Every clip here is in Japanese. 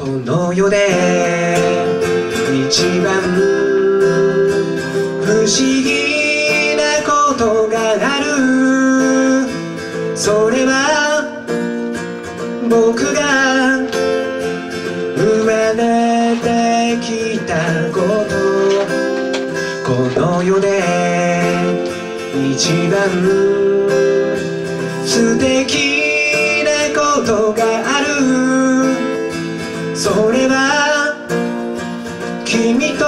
この世で一番不思議なことがある。それは僕が生まれてきたこと。この世で一番素敵なことがある。それは君と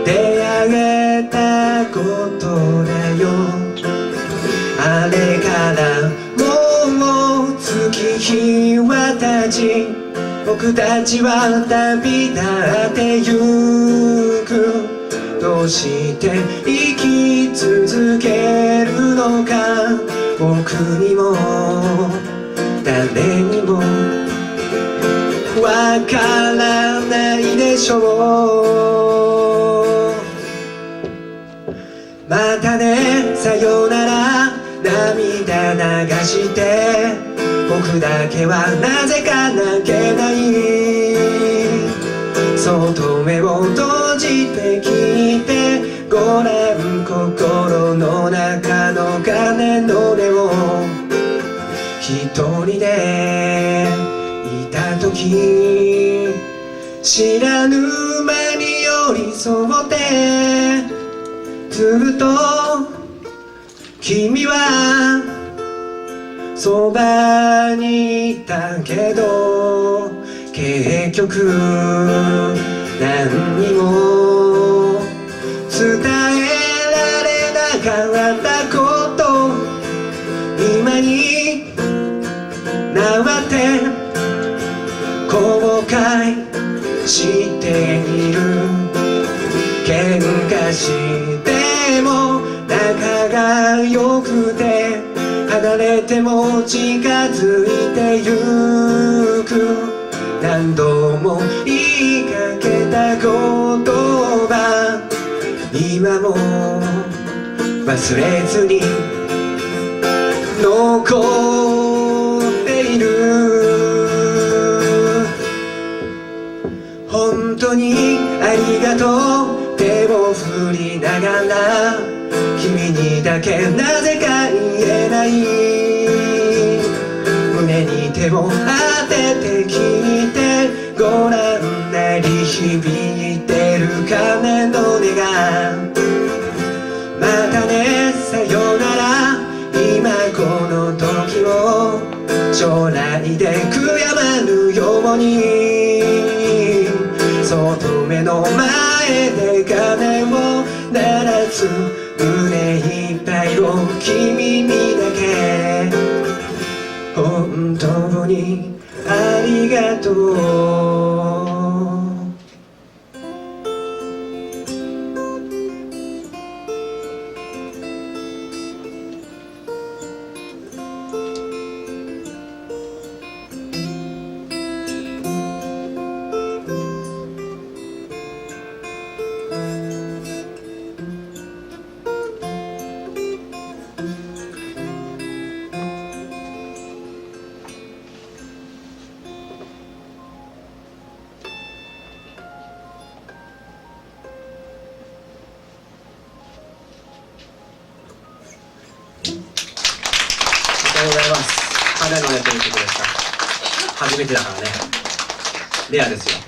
出会えたことだよ。あれからもう月日は経ち、僕たちは旅立ってゆく。どうして生き続けるのか、僕にも誰にもわからないでしょう。またね、さよなら、涙流して、僕だけはなぜか泣けない。そっと目を閉じて聞いてごらん、心の中の鐘の音を。一人でいた時、知らぬ間に寄り添ってずっと君はそばにいたけど、結局何にも伝えられなかったこと、今になって後悔している。喧嘩しても仲が良くて、離れても近づいてゆく。何度も言いかけた言葉、今も忘れずに残っている。本当にありがとう、手を振りながら君にだけなぜか言えない。胸に手を当てて聞いてごらん、鳴り響いてる鐘の音が。またね、さよなら、今この時を将来で悔やまぬように。そっと目の前で鐘を鳴らす、胸いっぱいを君にだけ。本当にありがとう。ありがとうございます。鐘の音という曲でした。初めてだからね、レアですよ。